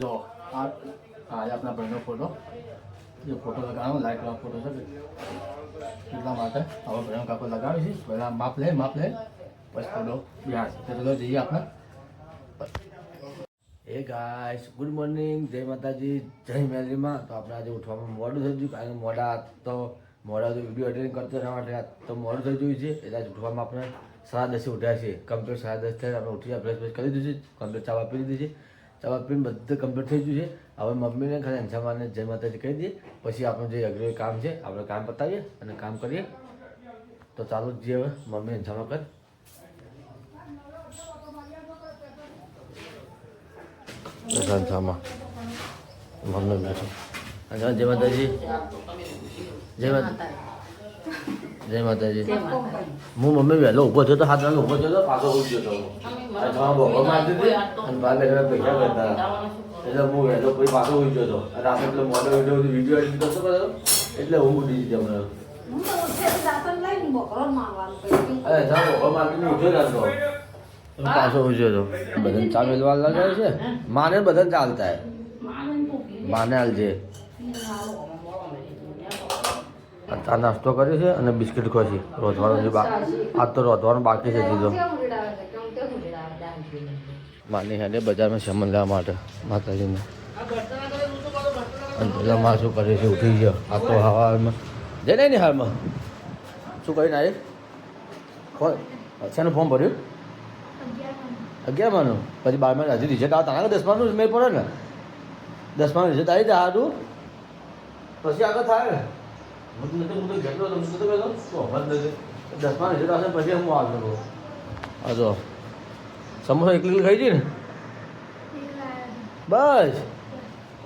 જો આ આપણા ભાઈનો ફોટો જે ફોટો લગાવવાનો લાઈટ વાળો ફોટો છે એટલા માટે હવે ભાઈનો કાકો લગાવી છે પહેલાં માપ લે પછી ફોટો બિહાર છે તો જઈએ આપણે એ ગાઈસ ગુડ મોર્નિંગ જય માતાજી જય મેલીમાં તો આપણે આજે ઉઠવામાં મોડું થઈ ગયું કારણ કે મોડા તો વિડીયો એડિટિંગ કરતો રહેવા માટે તો મોડું થઈ ગયું છે એટલે આજે ઉઠવામાં આપણે 10:30 ઉઠ્યા છીએ કમ્પ્લીટ 10:30 થયા આપણે ઉઠી બ્રશ કરી દીધું છે કમ્પ્લીટ ચા પી દીધી છે ચા પીને બધું કમ્પ્લીટ થઈ ગયું છે હવે મમ્મીને ખાલી અંશામાને જય માતાજી કહી દઈએ પછી આપણું જે અઘરું કામ છે આપણે કામ પતાવીએ અને કામ કરીએ તો ચાલુ જ જઈએ હવે મમ્મી અંશામાં કર અંશામાં મમ્મી બેઠો અંશામાં જય માતાજી જય માતાજી હું મમ્મી વહેલો ઊભો થયો તો 7 વાગે ઊભો થયો તો પાછો ઉઠ્યો હતો બપોર મારતી હતી અને બાર બેઠા પૈસા કરતા એટલે હું વહેલો પછી પાછો ઉઠ્યો હતો રાતે પેલો મોટો વિડીયો એડિટ કરતો હતો એટલે હું ઉઠી દીધી હમણાં અરે બપોર મારતી ઉઠ્યો હતો પાછો ઉઠ્યો હતો બધાને ચા મેલવા લગાવે છે માને બધાને ચાલતા માને હાલ છે ચા નાસ્તો કર્યો છે અને બિસ્કિટ ખોશી રોધવાનું છે આજ તો રોધવાનું બાકી છે દીધો માની હેડે બજારમાં સામાન લેવા માટે માતાજીને અને પેલા માં શું કરે છે ઉઠી ગયો આ તો હવામાં જઈને નહીં હાલમાં શું કરીને આવી ફોન શેનું ફોર્મ ભર્યું 11માનું પછી 12માં હજી રિઝલ્ટ આવે તારા 10માનું મેળ પડે ને 10માનું રિઝલ્ટ આવી જાય સારું પછી આગળ થાય ને હું તો ઘેટલો હતો હું તો કહેતો નથી 10માં રિઝલ્ટ આવશે પછી હું આવતો હા જો સમોસા એકલી ખાઈ જઈએ ને બસ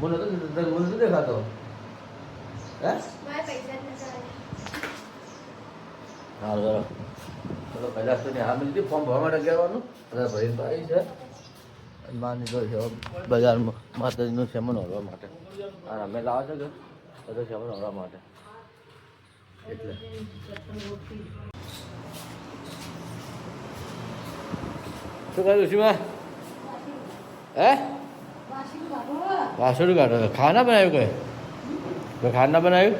હું નથી દેખાતો હે હા ચલો ચલો પહેલાં તો હા મિલતી ફોર્મ ભરવા માટે કહેવાનું બધા ભરીને ભાઈ છે માની જો છે બજારમાં માતાજીનું સેમન હોરવા માટે અને અમે લાવે છે કે બધું સેમન હોરવા માટે એટલે શું કહ્યું ઋષિમાં હે વાસણું કાઢો ખાના બનાવ્યું કોઈ ખાના બનાવ્યું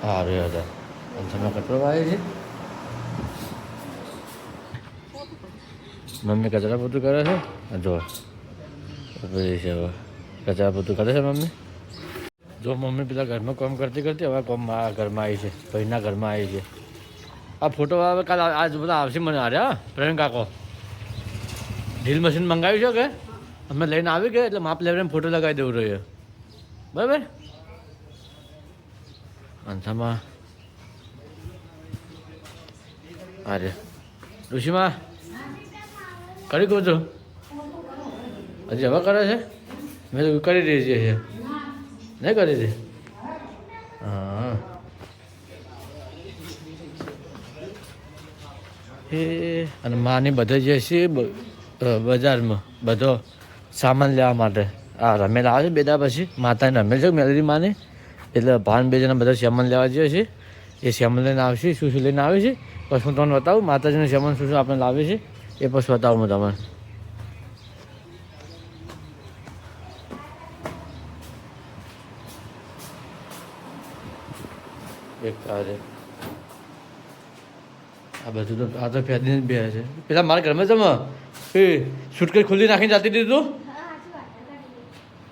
સારું યાર અંશમાં કચરો આવે છે મમ્મી કચરા પોતું કરે છે જો પછી છે હવે કચરા પોતું કરે છે મમ્મી જો મમ્મી પેલા ઘરમાં કામ કરતી હવે કામ ઘરમાં આવી છે ભાઈના ઘરમાં આવી છે આ ફોટો હવે કાલે આજ બધા આવશે મને હા પ્રવીણ કાકો ડ્રીલ મશીન મંગાવ્યું છે કે અમે લઈને આવી ગયા એટલે માપ લેવડે ફોટો લગાવી દેવું રહ્યો બરાબર અંશામાં અરે ઋષિમાં કરી કહું છું હજી હવે કરે છે મેં તો કરી રહી છે નહીં કરી દે હા એ અને માની બધા જે છે બજારમાં બધો સામાન લેવા માટે આ રમેલ આવે છે બે દા પછી માતાને રમેલ છે મેલરી માને એટલે ભાન બે જણા બધા સામાન લેવા જઈએ છે એ સામાન લઈને આવશે શું શું લઈને આવે છે પછી હું તમને બતાવું માતાજીનું સામાન શું શું આપણે લાવે છે એ પછી બતાવું હું તમને એક આ બધું તો આ તો ફેદીને જ બે છે પેલા મારા ઘરમાં તમે એ સુટકેસ ખુલ્લી નાખીને જતી દીધું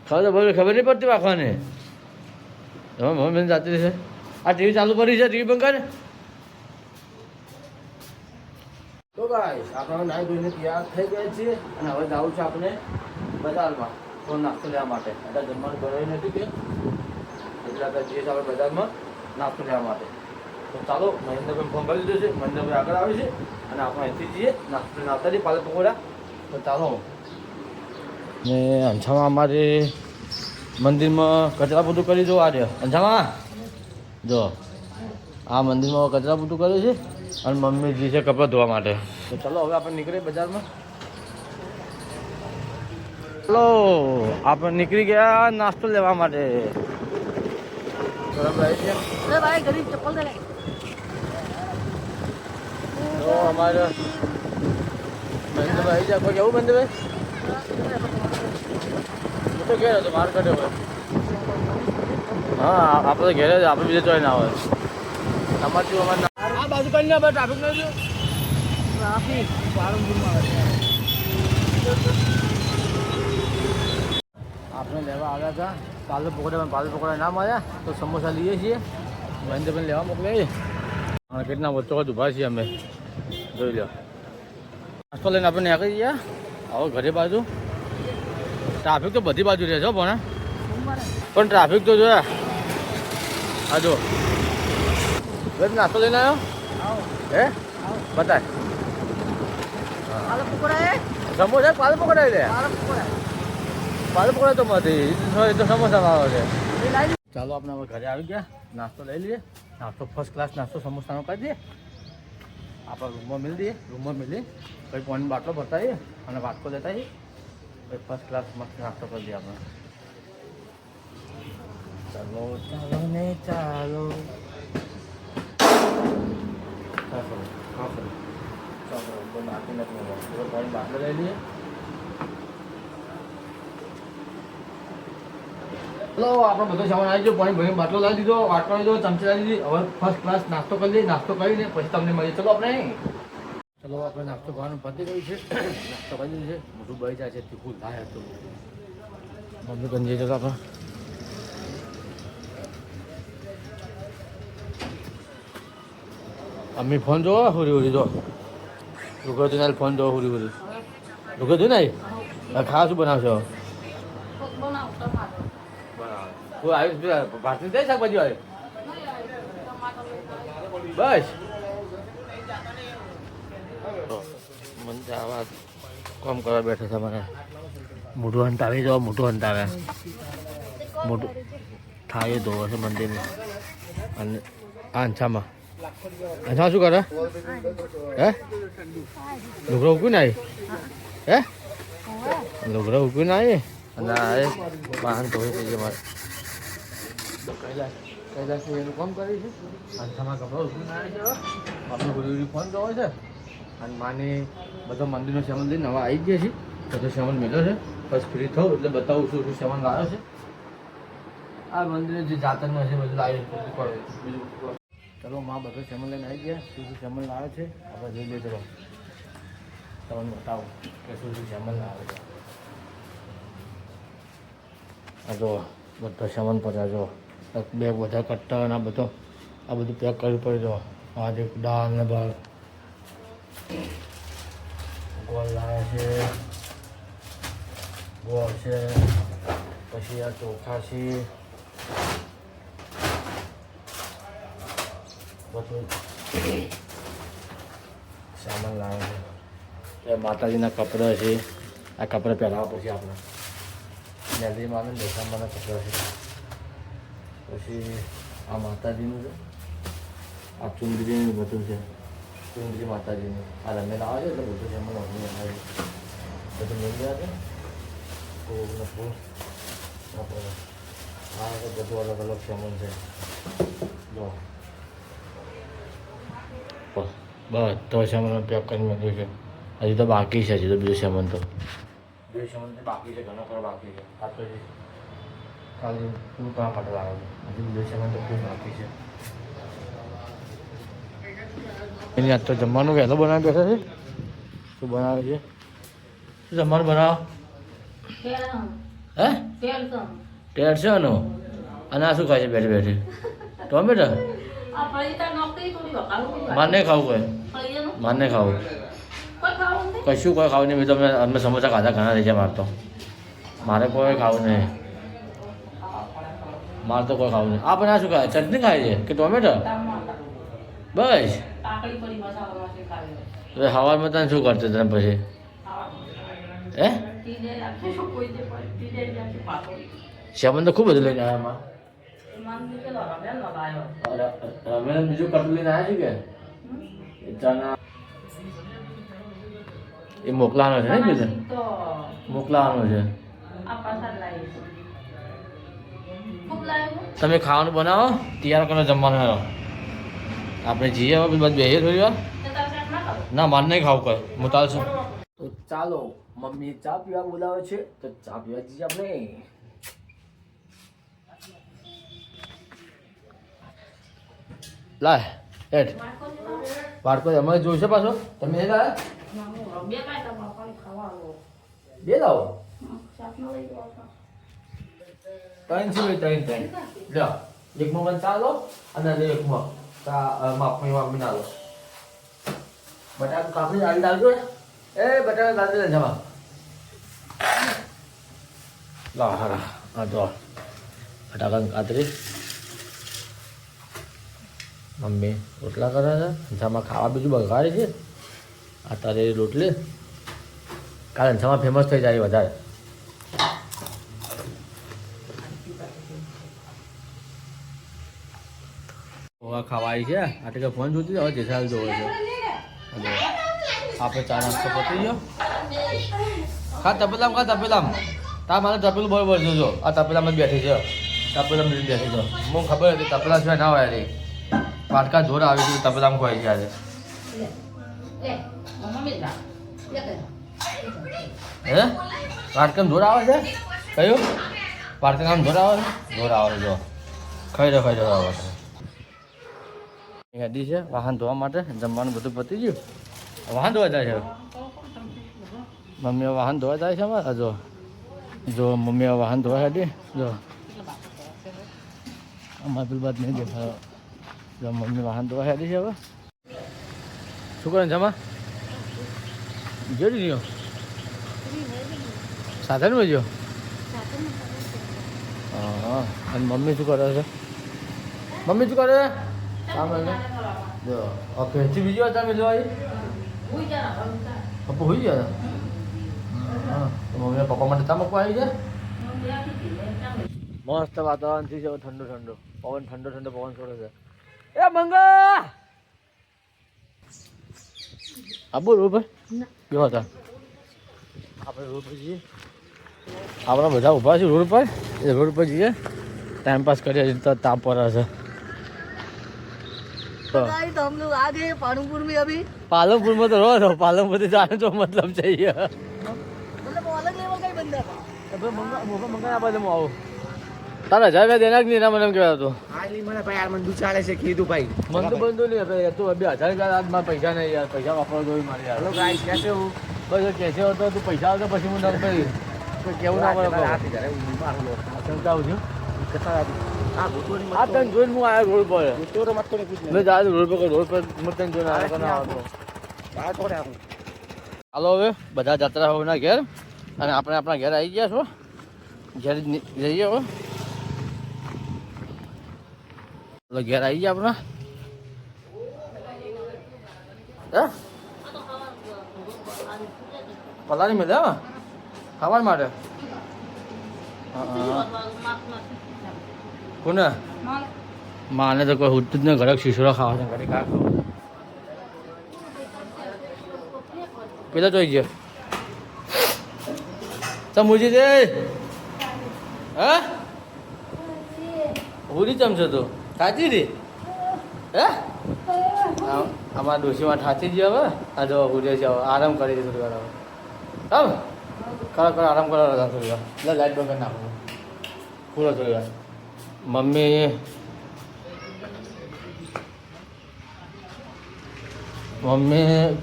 ખબર નહીં પડતી વાંખવાને તમે મમ્મી જાતી છે આ ટીવી ચાલુ કરી છે ટીવી બંધ કરે તો ગાઈસ આપણે નાઈ ધોઈને તૈયાર થઈ ગયા છીએ અને હવે જવું છે આપણે બજારમાં ફોન નાસ્તો લેવા માટે એટલે જમવાનું ભરાયું નથી કે એટલે આપણે જઈએ છીએ આપણે બજારમાં નાસ્તો લેવા માટે તો ચાલો મહેન્દ્રભાઈ ફોન કરી દીધો છે મહેન્દ્રભાઈ આગળ આવે છે અને આપણે અહીંથી જઈએ નાસ્તો આવતા જઈએ પાલક પકોડા તો ચાલો ને અંછામાં અમારે મંદિરમાં કચરા બધું કરી દો આ રહ્યો અંછામાં જો આ મંદિરમાં કચરા બધું કર્યું છે અને મમ્મી જી છે કપડાં ધોવા માટે તો ચાલો હવે આપણે નીકળીએ બજારમાં ચાલો આપણે નીકળી ગયા નાસ્તો લેવા માટે બરાબર આવી છે તો અમારે મહેન્દ્રભાઈ આવી જાય કોઈ કેવું મહેન્દ્રભાઈ તો ઘેર હતો બહાર કાઢ્યો હોય. હા આપણે તો ઘેર જ, આપણે બીજે જોઈ ના હોય. તમારથી અમારે આ બાજુ કરી ને ટ્રાફિક નથી. ટ્રાફિક પાલનપુરમાં આવે છે. આપણે લેવા આવ્યા હતા પાલક પકોડા ના મળ્યા તો સમોસા લઈએ છીએ. મહેન્દ્રભાઈ લેવા મોકલીએ માર્કેટના વચ્ચો વચ્ચે ઊભા છીએ અમે. જોઈ લો નાસ્તો લઈને આપણે નીકળી ગયા હવે ઘરે બાજુ. ટ્રાફિક તો બધી બાજુ રહે છે પણ ટ્રાફિક તો જોયા. હા જો નાસ્તો લઈને આવ્યો હે બતાય. પાલક પકોડા સમોસા પાલક પકોડા લે. પાલક પકોડા તો નથી તો સમોસામાં આવે છે. ચાલો આપણે હવે ઘરે આવી ગયા નાસ્તો લઈ લઈએ. નાસ્તો ફર્સ્ટ ક્લાસ નાસ્તો સમોસાનો કરી દઈએ. આપણે રૂમમાં મિલી દઈએ. રૂમમાં મિલી કંઈ પાણી બાટલો ભરતાઈએ અને વાટકો લેતા આવીએ. કંઈ ફર્સ્ટ ક્લાસ મસ્ત નાસ્તો કરી દઈએ આપણે. ચાલો ચાલો ને ચાલો નાખી નથી પાણી બાટલો લઈ લઈએ. ચલો આપણો બધો સામાન આવી ગયો. પાણી ભરીને બાટલો લાવી દીધો, વાટકો લીધો, ચમચી લાવી દીધી. હવે ફર્સ્ટ ક્લાસ નાસ્તો કરી લઈએ. નાસ્તો કરીને પછી તમને મળીએ. ચલો આપણે નાસ્તો ખાવાનું પતી ગયું છે. નાસ્તો કરી દીધું છે. મોટું બળી જાય છે તીખું થાય હતું. મમ્મી કરી જઈએ. ચલો આપણે અમ્મી ફોન જોવો હુરી જો રુકરતું ના ફોન જોવો હુરી રુકરતું નહીં. ખાવા શું બનાવશો? કોઈ આવ્યું ભાતની દે શાકભાજી આવે બસ. મને આવા કામ કરવા બેઠા છે. મને મોટું હંતાવી જાઓ. મોટું હંતાવે મોટું થાય ધોવે છે મંદિરને. અને આંછામાં આંછા શું કરે હે? લુગડા ઉકવી ના હે? લુગડા ઉકવી ના અને આ વાહન ધોઈ થઈ જાય મારે. કૈલાસ એનું કામ કરે છે. આંછામાં કપડા ઉકવી ના આવે છે. આપણે બધું ફોન જોવે છે. અને માની બધા મંદિરનો સામાન લઈને નવા આવી ગયા છીએ. બધો સામાન મેળ્યો છે. બસ ફ્રી થયું એટલે બતાવું શું શું સામાન લાવ્યો છે. આ મંદિરને જે જાતરનો છે બધું લાવ્યું બીજું. ચલો માં બધો સામાન લઈને આવી ગયા. શું શું સામાન લાવ્યો છે આપણે જોઈ લઈએ. ચલો તમને બતાવું કે શું શું સામાન લાવે છે. આ જો બધો સામાન પડ્યા જો બે બધા કટ્ટા અને આ બધું પેક કરવું પડે. જો આ જે દાળ ને બાળ ગોળ લાવે છે. ગોળ છે પછી આ ચોખા છે બધું સામાન લાવે છે. માતાજીના કપડાં છે. આ કપડાં પહેરાવા પછી આપણે મેલરીમાં આવે દેખાડવાના કપડાં છે. પછી આ માતાજીનું છે. આ ચુંદડીનું બધું છે. ચુંદડી માતાજીનું આ રમેલા આવે છે એટલે બધું સામાન આવે છે. બધું મળી જાય છે. ફૂલ ફૂલ આ બધું અલગ અલગ સામાન છે. જો બધો સામાન પેક કરીને મળ્યું છે. હજી તો બાકી છે. હજી તો બીજું સામાન તો બાકી છે. ઘણો ખરો બાકી છે. આ તો ખાલી શું કામ માટે લાવે છે. હજી બીજું સામાન તો ખૂબ બાકી છે. એની આજ તો જમવાનું વહેલો બનાવી બેઠા છે. શું બનાવે છે? શું જમવાનું બનાવો હે? ટેરસોનું. અને આ શું ખાય છે બેઠે બેઠે? ટોમેટો મારે નહીં ખાવું. મારે નહીં ખાવું કશું. કોઈ ખાવું નહીં. મેં તો અમે સમોસા ખાધા ઘણા રહી જાય. મારે તો મારે કોઈ ખાવું નહીં. મારે તો કોઈ ખાવું નહીં. આ પણ આ શું ખાય? ચટણી ખાય છે કે ટોમેટો? બસ હવામાં તને શું કરતો તને પછી હે? સામાન તો ખૂબ બધું લઈને આવ્યા. રમેશ બીજું કટલું લઈને આવ્યા છે કે ચણા એ મોકલાવાનો છે ને? બીજું મોકલાવાનો છે. તમે ખાવાનું બનાવો તૈયાર કરો જમવાનું. આપણે જઈએ હવે બધું બેસીએ થોડી વાર. ના મારે નહીં ખાવું કોઈ. હું ચાલશું. તો ચાલો મમ્મી ચા પીવા બોલાવે છે તો ચા પીવા જઈએ આપણે. લાય હેઠ બાળકો અમારે જોઈશે પાછો તમે એ લાય બે લાવો ત્રણ છે ભાઈ ત્રણ લો એકમાં મને ચા લો અને એકમાં માપની ના લો બટાકા કાપડી આલી ડાલજો એ બટાકા કાપી દે જમા લા હારા આ જો બટાકા કાતરી મમ્મી રોટલા કરે છે જમા ખાવા બીજું બગાડે છે અત્યારે રોટલી કાલે જમા ફેમસ થઈ જાય વધારે ખાવા આવી છે આ ફોન જોતી હવે જેસાલ જોવે છે આપણે ચા નાસ્તો પતી ગયો ખા તપેલામ તા મારે તપેલું બરોબર જોજો આ તપેલામાં જ બેઠી છે તપેલામાં બેઠી છે મને ખબર હતી તપેલા સિવાય ના હોય રે વાટકા જોર આવી છે તપેલામાં ખોવાઈ ગયા છે હે વાટકામાં જોર આવે છે કયું વાટકામાં જોર આવે છે જોર આવે જો ખાઈ રહ્યો આવે છે હેડી છે વાહન ધોવા માટે જમવાનું બધું પતી ગયું વાહન ધોવા જાય છે મમ્મીઓ વાહન ધોવા જાય છે અમારે જો મમ્મીઓ વાહન ધોવા હેડી જો અમારે પેલી વાત નહીં દેખાયો જો મમ્મી વાહન ધોવા હેડી છે હવે શું કરે જમા જોડી ગયો સાધનમાં ગયો હા અને મમ્મી શું કરે છે મમ્મી શું કરે કામ જો ઓકે બીજી વાર તમે જોઈ પપ્પા હોઈ ગયા હા મમ્મી પપ્પા માટે ચા મૂકવા આવી ગયા મસ્ત વાતાવરણ થઈ છે ઠંડુ ઠંડુ પવન ઠંડો પવન છોડે છે એ મંગા આબુ રોડ પર કેવા હતા આપણે રોડ પર જઈએ આપણા બધા ઊભા છે રોડ પર એ રોડ પર જઈએ ટાઈમ પાસ કરીએ તો તાપ પડે છે गाइस तो हम लोग आ गए पालमपुर में अभी पालमपुर में तो रो पालमपुर से जाने तो मतलब चाहिए मतलब वो अलग लेवल का ही बंदा था अबे मंगा આ બાજુ આવો તારા 1000 રૂપિયા દેના કે નહીં ના મને એમ કહેતો હતો આલી મને ભાઈ યાર મને દુચાળે છે કીધું ભાઈ મન તો બંધો નહીં હવે તું 2000 રૂપિયા આજ મારા પૈસા નહીં યાર પૈસા વાપરવા દો મારે યાર હેલો ગાઈસ કેસે હું બસ કેસે હતો તું પૈસા આવતો પછી હું નમ કરી તો કેવું ના પડે આપી દે હું મારું શંકા આવું છું કથા આ ભૂતોની આ તને જોઈને હું આવ્યો રોડ પર ભૂતોરો મત તો કુછ મેં જા રોડ પર હું તને જોઈને આવ્યો ના આવતો આ થોડે આવું હાલો હવે બધા જાત્રા હોના ઘેર અને આપણે આપણા ઘેર આવી ગયા છો ઘેર જઈએ હવે ચાલો ઘેર આવી ગયા આપણા હે પલારી મળ્યા ખાવા માટે કોને માને તો કોઈ ઉઠતું જ ને ઘરે શીશોરા ખાવા છે ઘરે કા ખાવા પેલા જોઈ ગયા સમુજી દે હે ભૂલી ચમચો તો થાચી રે હે અમારા ડોશીમાં થાચી જ હવે આ જો ભૂલે છે આરામ કરી દે થોડી વાર હવે કરો આરામ કરો થોડી વાર એટલે લાઈટ બંધ કરી નાખો પૂરો થોડી વાર મમ્મી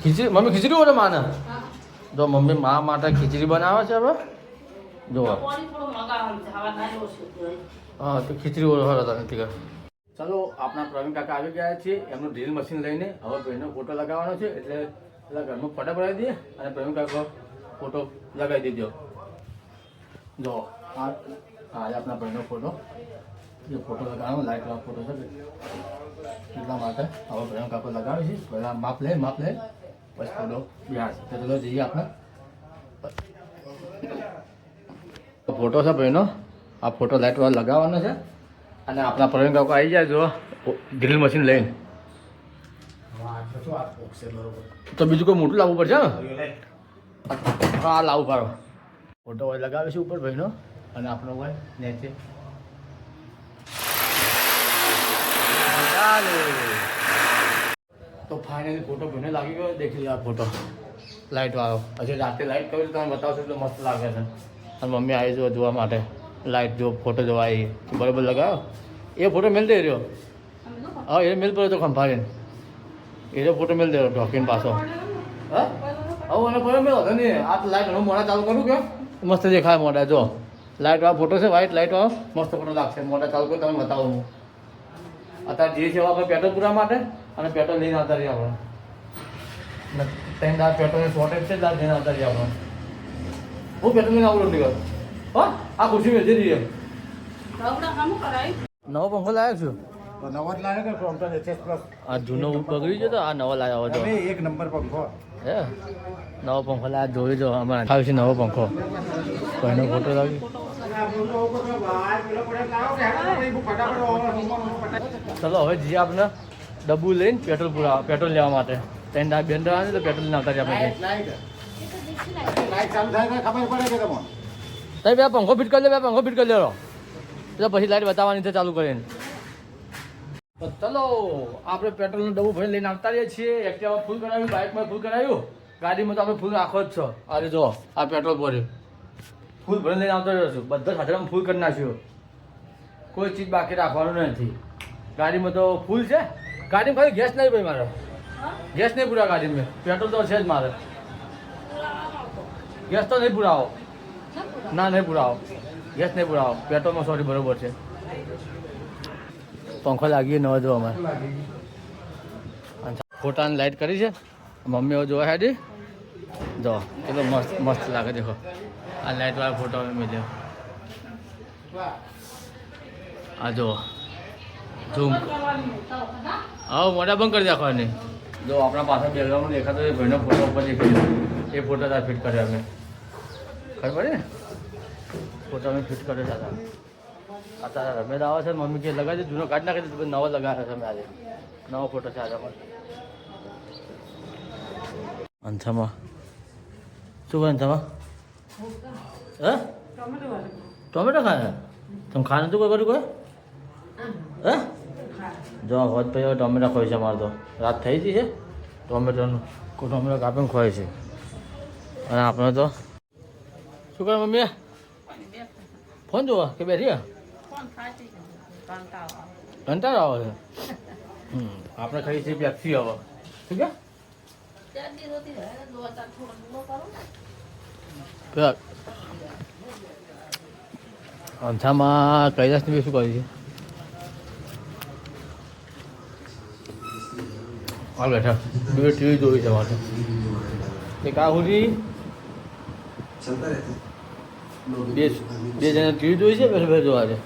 ખીચડી બોલે માને જો મમ્મી મા માટે ખીચડી બનાવે છે હવે જો હા તો ખીચડી બોલો નથી કર ચાલો આપણા પ્રવીણ કાકા આવી ગયા છે એમનું ડ્રીલ મશીન લઈને હવે ભાઈનો ફોટો લગાવવાનો છે એટલે પેલા ઘરમાં ફોટા પડાવી દઈએ અને પ્રવીણ કાકા ફોટો લગાવી દીધો જો આ આપણા ભાઈનો ફોટો એ ફોટો લગાવવાનો લાઈટ વાળો ફોટો છે એટલા માટે હવે પ્રવીણ કાકો લગાવે છે પહેલાં માપ લે પછી ફોટો બિહાર તો ચલો જઈએ આપણે ફોટો છે ભાઈનો આ ફોટો લાઈટ વાળો લગાવવાનો છે અને આપણા પ્રવીણ કાકો આવી જાય જો ડ્રીલ મશીન લઈને તો બીજું કોઈ મોટું લાવવું પડશે ને હા લાવવું પાડો ફોટો હોય લગાવે છે ઉપર ભાઈનો અને આપણો હોય નીચે તો ફાઇનલી ફોટો ભાઈને લાગી ગયો દેખી લો આ ફોટો લાઇટ વાળો હજી રાતે લાઇટ કરી તમે બતાવશો એટલે મસ્ત લાગે છે અને મમ્મી આવી જો જોવા માટે લાઇટ જો ફોટો જોવા આવી બરાબર લગાવ્યો એ ફોટો મેળ દે રહ્યો હા એ મેલ પડ્યો તો ખંભાળીને એનો ફોટો મેલ દેવો ઢોકીને પાછો હા હવે મને પડ્યો મેં હતો નહીં આ તો લાઈટ હું મોડા ચાલુ કરું કે મસ્ત દેખાય મોડા જો લાઇટ વાળો ફોટો છે વ્હાઈટ લાઇટ વાળો મસ્ત ફોટો લાગશે મોટા ચાલુ કરી તમે બતાવો હું અત્યારે જે છે આપણે પેટ્રોલ પૂરા માટે અને પેટ્રોલ લઈને આવતા રહીએ આપણે ત્રણ દાર પેટ્રોલની શોર્ટેજ છે દાર લઈને આવતા રહીએ આપણે હું પેટ્રોલ લઈને આવું નીકળ હા આ ખુરશી મેળવી દઈએ નવો પંખો લાવ્યો છું તો નવો જ લાવ્યો કે ક્રોમ્પટન HS પ્લસ આ જૂનો બગડી ગયો તો આ નવો લાવ્યો હતો તમે એક નંબર પંખો હે નવો પંખો લાવ્યો જોઈ જો અમારે આવે છે નવો પંખો તો એનો ફોટો લાવી ચલો હવે જઈએ આપણે ડબ્બુ લઈને પેટ્રોલ લેવા માટે ત્રણ દાર બેન આવે તો પેટ્રોલ લઈને આવતા રહીએ આપણે લાઈટ ચાલુ થાય તો ખબર પડે કે તમને તઈ બે પંખો ફિટ કરી લે બે પંખો ફિટ કરી લેરો એટલે પછી લાઈટ બતાવવાની છે ચાલુ કરીને તો ચલો આપણે પેટ્રોલનું ડબ્બું ભરીને લઈને આવતા રહીએ છીએ એક્ટિવા ફૂલ કરાવ્યું બાઇકમાં ફૂલ કરાવ્યું ગાડીમાં તો આપણે ફૂલ રાખો જ છો અરે જો આ પેટ્રોલ ભર્યું ફૂલ ભરીને લઈને આવતા રહ્યો છું બધા સાધનમાં ફૂલ કરી નાખ્યું કોઈ ચીજ બાકી રાખવાનું નથી ગાડીમાં તો ફૂલ છે ગાડીમાં ખાલી ગેસ નહીં ભાઈ મારે ગેસ નહીં પૂરા ગાડીમાં પેટ્રોલ તો છે જ મારે ગેસ તો નહીં પુરાવો ના નહીં પુરાવો ગેસ નહીં પુરાવો પેટ્રોલમાં સોરી બરોબર છે પંખો લાગી નવો જો અમારે ફોટાની લાઈટ કરી છે મમ્મીઓ જોવા હેડી જો કેટલો મસ્ત મસ્ત લાગે દેખો આ લાઈટ વાળા ફોટો મેં જો આ જો ઝૂમ હા મોટા બંધ કરી નાખવાની જો આપણા પાસે બેકગ્રાઉન્ડ દેખાતો એ ભાઈનો ફોટો ઉપર દેખાય એ ફોટો તાર ફિટ કર્યો અમે ખબર પડે ને ફોટો અમે ફિટ કર્યો હતા અત્યારે રમેશ આવે છે મમ્મી કે લગાવી દે જૂનો કાઢી નાખી દે નવો લગાવ્યો છે અમે આજે નવો ફોટો છે આજે અમારે અંથામાં શું કરે અંથામાં હે ટોમેટો ખાય તમે ખાને તું કોઈ કર્યું કોઈ હે જો હોત ભાઈ હવે ટોમેટો ખોય છે મારે તો રાત થઈ ગઈ છે ટોમેટોનું ટોમેટો કાપીને ખોય છે અને આપણે તો શું કરે મમ્મી ફોન જોવા કે બેઠી કંટાળો આવે છે આપણે ખાઈ છીએ પેપ્સી હવે ઠીક છે અંથામાં કૈલાસની બી શું કરી છે હાલ બેઠા બે ટીવી જોઈ છે મારે એક આ સુધી બે જણા ટીવી જોઈ છે પહેલાં જોવા છે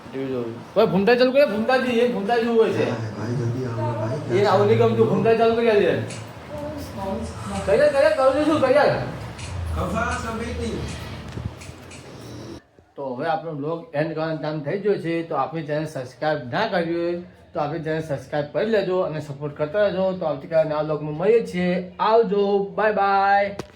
ટીવી જોયું ભાઈ ભૂમતા ચાલુ કરે ભૂમતાજી એ ભૂમતા જેવું હોય છે એ આવું નહીં ગમતું ભૂમતા ચાલુ કરી આજે કયા કરું છું શું કયા તો હવે આપણો બ્લોગ એન્ડ કરવાનો ટાઈમ થઈ ગયો છે તો આપણી ચેનલ સબસ્ક્રાઈબ ના કરી હોય તો આપણી ચેનલ સબસ્ક્રાઈબ કરી લેજો અને સપોર્ટ કરતા રહેજો તો આવતીકાલે નવા બ્લોગમાં મળીએ છીએ આવજો બાય બાય